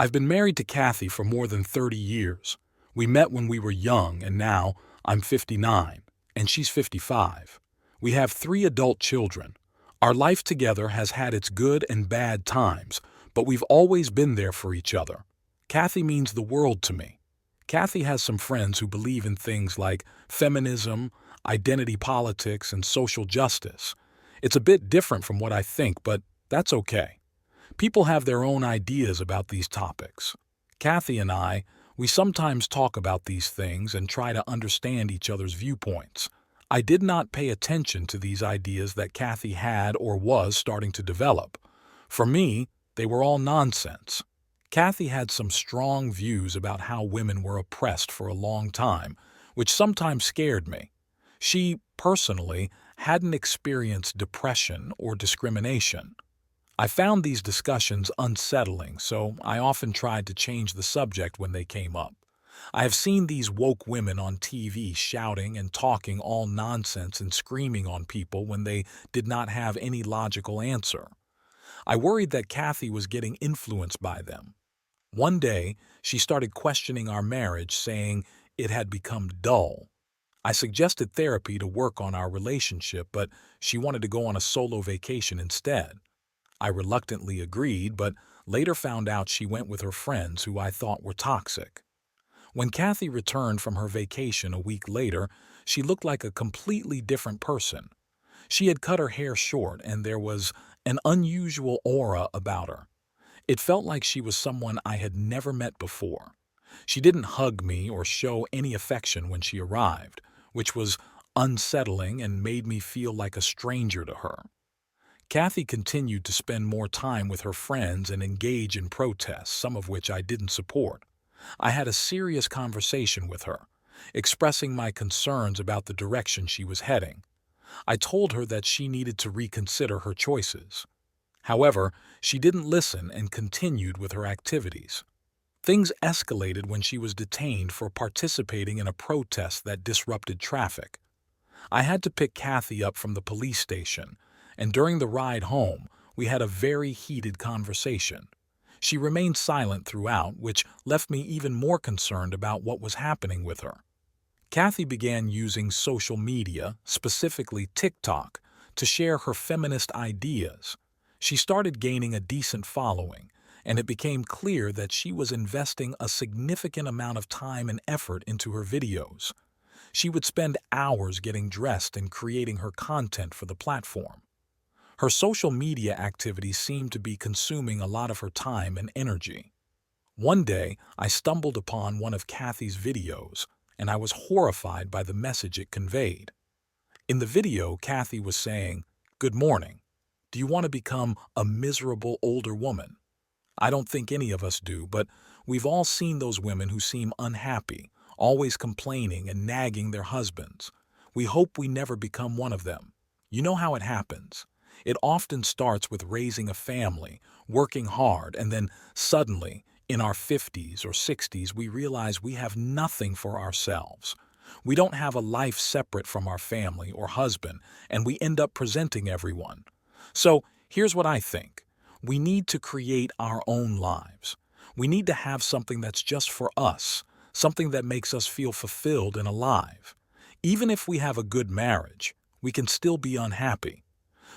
I've been married to Kathy for more than 30 years. We met when we were young, and now I'm 59, and she's 55. We have 3 adult children. Our life together has had its good and bad times, but we've always been there for each other. Kathy means the world to me. Kathy has some friends who believe in things like feminism, identity politics, and social justice. It's a bit different from what I think, but that's okay. People have their own ideas about these topics. Kathy and we sometimes talk about these things and try to understand each other's viewpoints. I did not pay attention to these ideas that Kathy had or was starting to develop. For me, they were all nonsense. Kathy had some strong views about how women were oppressed for a long time, which sometimes scared me. She, personally, hadn't experienced depression or discrimination. I found these discussions unsettling, so I often tried to change the subject when they came up. I have seen these woke women on TV shouting and talking all nonsense and screaming on people when they did not have any logical answer. I worried that Kathy was getting influenced by them. One day, she started questioning our marriage, saying it had become dull. I suggested therapy to work on our relationship, but she wanted to go on a solo vacation instead. I reluctantly agreed, but later found out she went with her friends who I thought were toxic. When Kathy returned from her vacation a week later, she looked like a completely different person. She had cut her hair short, and there was an unusual aura about her. It felt like she was someone I had never met before. She didn't hug me or show any affection when she arrived, which was unsettling and made me feel like a stranger to her. Kathy continued to spend more time with her friends and engage in protests, some of which I didn't support. I had a serious conversation with her, expressing my concerns about the direction she was heading. I told her that she needed to reconsider her choices. However, she didn't listen and continued with her activities. Things escalated when she was detained for participating in a protest that disrupted traffic. I had to pick Kathy up from the police station, and during the ride home, we had a very heated conversation. She remained silent throughout, which left me even more concerned about what was happening with her. Kathy began using social media, specifically TikTok, to share her feminist ideas. She started gaining a decent following, and it became clear that she was investing a significant amount of time and effort into her videos. She would spend hours getting dressed and creating her content for the platform. Her social media activities seemed to be consuming a lot of her time and energy. One day, I stumbled upon one of Kathy's videos, and I was horrified by the message it conveyed. In the video, Kathy was saying, "Good morning. Do you want to become a miserable older woman?" I don't think any of us do, but we've all seen those women who seem unhappy, always complaining and nagging their husbands. We hope we never become one of them. You know how it happens. It often starts with raising a family, working hard, and then suddenly, in our 50s or 60s, we realize we have nothing for ourselves. We don't have a life separate from our family or husband, and we end up presenting everyone. So here's what I think. We need to create our own lives. We need to have something that's just for us, something that makes us feel fulfilled and alive. Even if we have a good marriage, we can still be unhappy.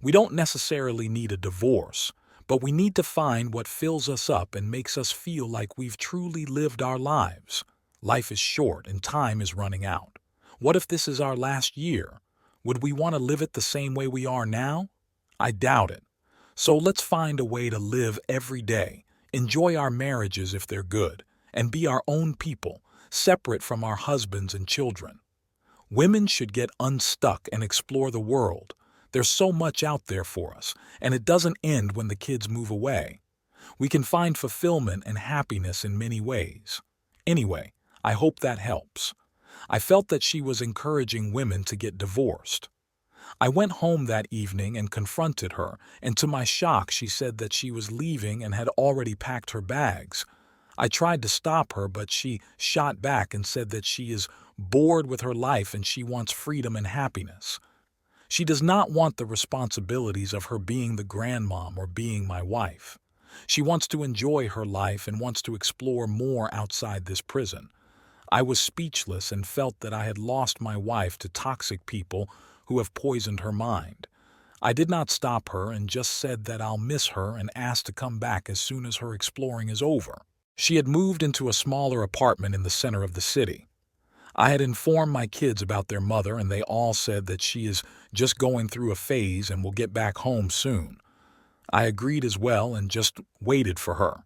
We don't necessarily need a divorce, but we need to find what fills us up and makes us feel like we've truly lived our lives. Life is short and time is running out. What if this is our last year? Would we want to live it the same way we are now? I doubt it. So let's find a way to live every day, enjoy our marriages if they're good, and be our own people, separate from our husbands and children. Women should get unstuck and explore the world. There's so much out there for us, and it doesn't end when the kids move away. We can find fulfillment and happiness in many ways. Anyway, I hope that helps. I felt that she was encouraging women to get divorced. I went home that evening and confronted her, and to my shock, she said that she was leaving and had already packed her bags. I tried to stop her, but she shot back and said that she is bored with her life and she wants freedom and happiness. She does not want the responsibilities of her being the grandmom or being my wife. She wants to enjoy her life and wants to explore more outside this prison. I was speechless and felt that I had lost my wife to toxic people who have poisoned her mind. I did not stop her and just said that I'll miss her and asked to come back as soon as her exploring is over. She had moved into a smaller apartment in the center of the city. I had informed my kids about their mother, and they all said that she is just going through a phase and will get back home soon. I agreed as well and just waited for her.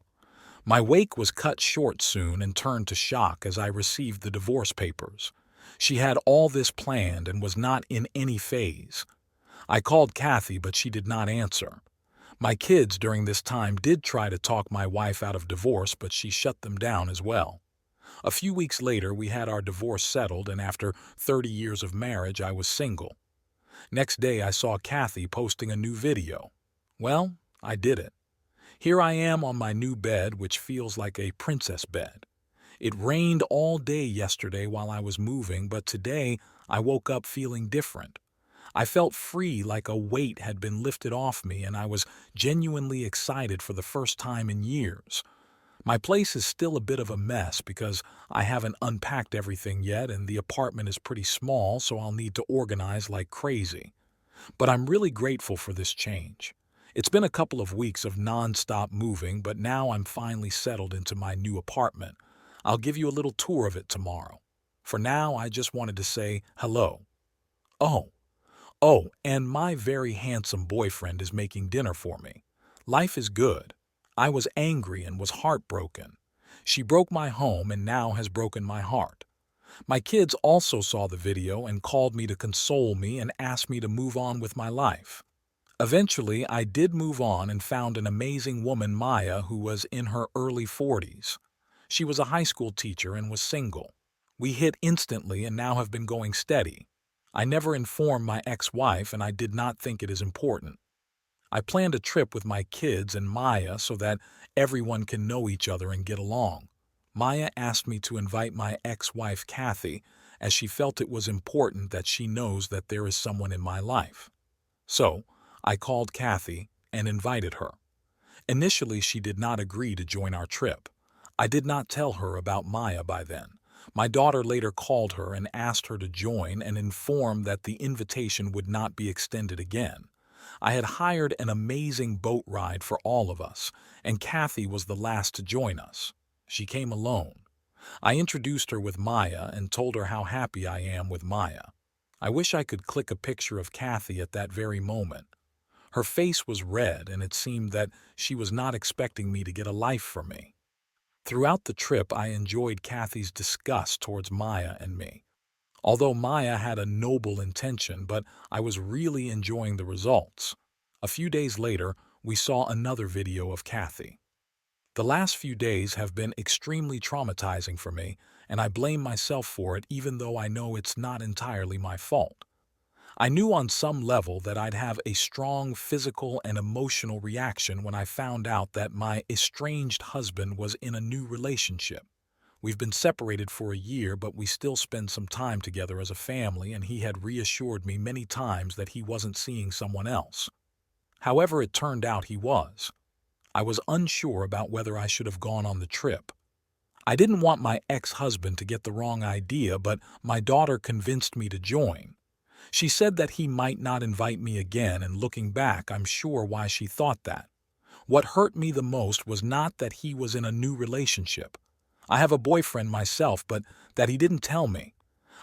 My wake was cut short soon and turned to shock as I received the divorce papers. She had all this planned and was not in any phase. I called Kathy, but she did not answer. My kids during this time did try to talk my wife out of divorce, but she shut them down as well. A few weeks later, we had our divorce settled, and after 30 years of marriage, I was single. Next day, I saw Kathy posting a new video. Well, I did it. Here I am on my new bed, which feels like a princess bed. It rained all day yesterday while I was moving, but today I woke up feeling different. I felt free, like a weight had been lifted off me, and I was genuinely excited for the first time in years. My place is still a bit of a mess because I haven't unpacked everything yet, and the apartment is pretty small, so I'll need to organize like crazy. But I'm really grateful for this change. It's been a couple of weeks of non-stop moving, but now I'm finally settled into my new apartment. I'll give you a little tour of it tomorrow. For now, I just wanted to say hello. And my very handsome boyfriend is making dinner for me. Life is good. I was angry and was heartbroken. She broke my home and now has broken my heart. My kids also saw the video and called me to console me and asked me to move on with my life. Eventually, I did move on and found an amazing woman, Maya, who was in her early 40s. She was a high school teacher and was single. We hit instantly and now have been going steady. I never informed my ex-wife, and I did not think it is important. I planned a trip with my kids and Maya so that everyone can know each other and get along. Maya asked me to invite my ex-wife Kathy, as she felt it was important that she knows that there is someone in my life. So, I called Kathy and invited her. Initially, she did not agree to join our trip. I did not tell her about Maya by then. My daughter later called her and asked her to join and informed that the invitation would not be extended again. I had hired an amazing boat ride for all of us, and Kathy was the last to join us. She came alone. I introduced her with Maya and told her how happy I am with Maya. I wish I could click a picture of Kathy at that very moment. Her face was red, and it seemed that she was not expecting me to get a life from me. Throughout the trip, I enjoyed Kathy's disgust towards Maya and me. Although Maya had a noble intention, but I was really enjoying the results. A few days later, we saw another video of Kathy. The last few days have been extremely traumatizing for me, and I blame myself for it even though I know it's not entirely my fault. I knew on some level that I'd have a strong physical and emotional reaction when I found out that my estranged husband was in a new relationship. We've been separated for a year, but we still spend some time together as a family, and he had reassured me many times that he wasn't seeing someone else. However, it turned out he was. I was unsure about whether I should have gone on the trip. I didn't want my ex-husband to get the wrong idea, but my daughter convinced me to join. She said that he might not invite me again, and looking back, I'm sure why she thought that. What hurt me the most was not that he was in a new relationship. I have a boyfriend myself, but that he didn't tell me.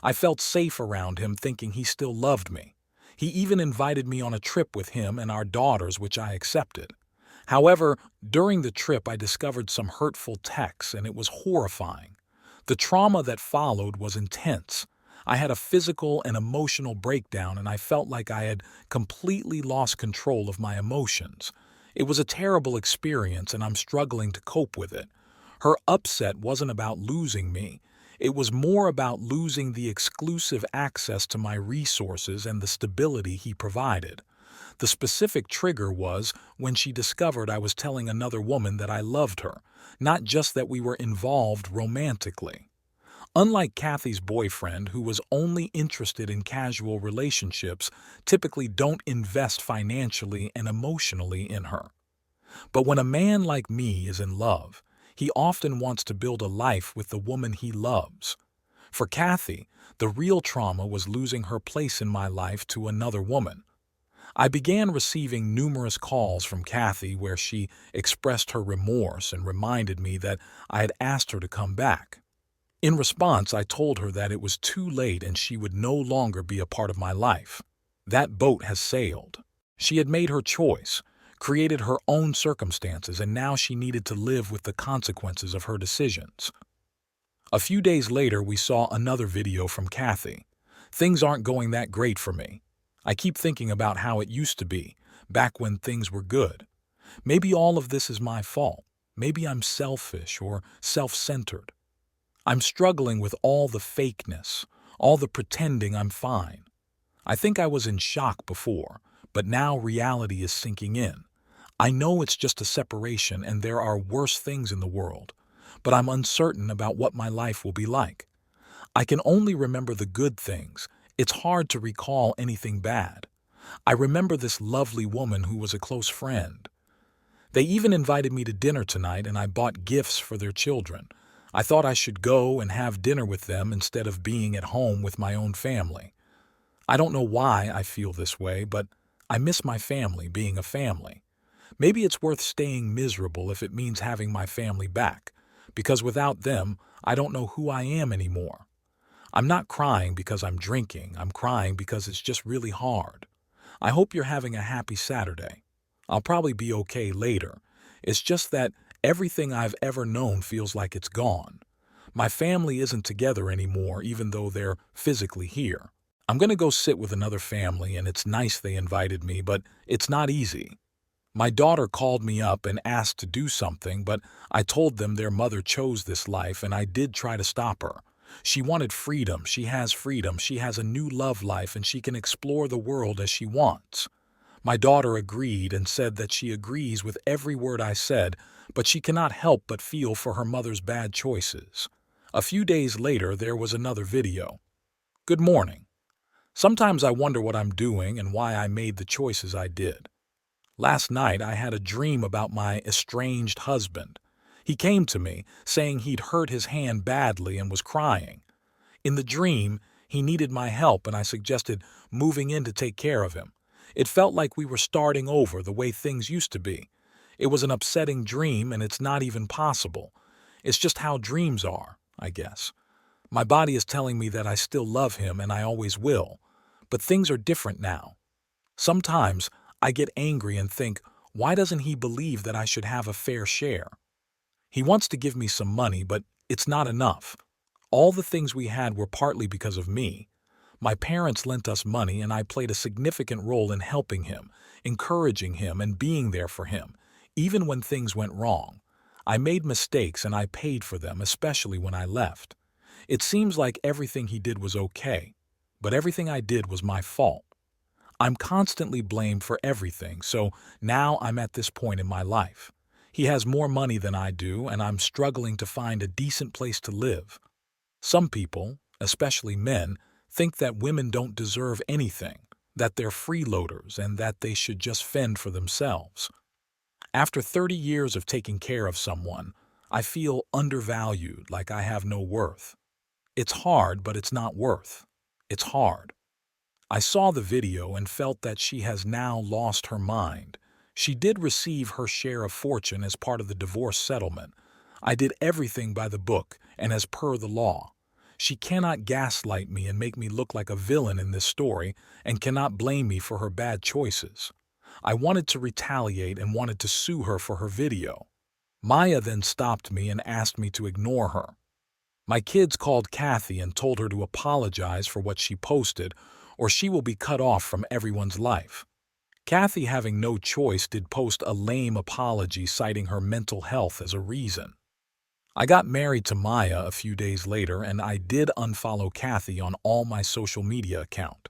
I felt safe around him, thinking he still loved me. He even invited me on a trip with him and our daughters, which I accepted. However, during the trip I discovered some hurtful texts, and it was horrifying. The trauma that followed was intense. I had a physical and emotional breakdown, and I felt like I had completely lost control of my emotions. It was a terrible experience, and I'm struggling to cope with it. Her upset wasn't about losing me. It was more about losing the exclusive access to my resources and the stability he provided. The specific trigger was when she discovered I was telling another woman that I loved her, not just that we were involved romantically. Unlike Kathy's boyfriend, who was only interested in casual relationships, typically don't invest financially and emotionally in her. But when a man like me is in love, he often wants to build a life with the woman he loves. For Kathy, the real trauma was losing her place in my life to another woman. I began receiving numerous calls from Kathy where she expressed her remorse and reminded me that I had asked her to come back. In response, I told her that it was too late and she would no longer be a part of my life. That boat has sailed. She had made her choice, created her own circumstances, and now she needed to live with the consequences of her decisions. A few days later, we saw another video from Kathy. Things aren't going that great for me. I keep thinking about how it used to be, back when things were good. Maybe all of this is my fault. Maybe I'm selfish or self-centered. I'm struggling with all the fakeness, all the pretending I'm fine. I think I was in shock before, but now reality is sinking in. I know it's just a separation and there are worse things in the world, but I'm uncertain about what my life will be like. I can only remember the good things. It's hard to recall anything bad. I remember this lovely woman who was a close friend. They even invited me to dinner tonight and I bought gifts for their children. I thought I should go and have dinner with them instead of being at home with my own family. I don't know why I feel this way, but I miss my family being a family. Maybe it's worth staying miserable if it means having my family back, because without them, I don't know who I am anymore. I'm not crying because I'm drinking. I'm crying because it's just really hard. I hope you're having a happy Saturday. I'll probably be okay later. It's just that everything I've ever known feels like it's gone. My family isn't together anymore, even though they're physically here. I'm going to go sit with another family, and it's nice they invited me, but it's not easy. My daughter called me up and asked to do something, but I told them their mother chose this life, and I did try to stop her. She wanted freedom. She has freedom. She has a new love life, and she can explore the world as she wants. My daughter agreed and said that she agrees with every word I said, but she cannot help but feel for her mother's bad choices. A few days later, there was another video. Good morning. Sometimes I wonder what I'm doing and why I made the choices I did. Last night, I had a dream about my estranged husband. He came to me, saying he'd hurt his hand badly and was crying. In the dream, he needed my help and I suggested moving in to take care of him. It felt like we were starting over the way things used to be. It was an upsetting dream and it's not even possible. It's just how dreams are, I guess. My body is telling me that I still love him and I always will. But things are different now. Sometimes I get angry and think, why doesn't he believe that I should have a fair share? He wants to give me some money, but it's not enough. All the things we had were partly because of me. My parents lent us money and I played a significant role in helping him, encouraging him, and being there for him, even when things went wrong. I made mistakes and I paid for them, especially when I left. It seems like everything he did was okay, but everything I did was my fault. I'm constantly blamed for everything, so now I'm at this point in my life. He has more money than I do, and I'm struggling to find a decent place to live. Some people, especially men, think that women don't deserve anything, that they're freeloaders, and that they should just fend for themselves. After 30 years of taking care of someone, I feel undervalued, like I have no worth. It's hard, but it's not worth. It's hard. I saw the video and felt that she has now lost her mind. She did receive her share of fortune as part of the divorce settlement. I did everything by the book and as per the law. She cannot gaslight me and make me look like a villain in this story and cannot blame me for her bad choices. I wanted to retaliate and wanted to sue her for her video. Maya then stopped me and asked me to ignore her. My kids called Kathy and told her to apologize for what she posted, or she will be cut off from everyone's life. Kathy, having no choice, did post a lame apology citing her mental health as a reason. I got married to Maya a few days later and I did unfollow Kathy on all my social media accounts.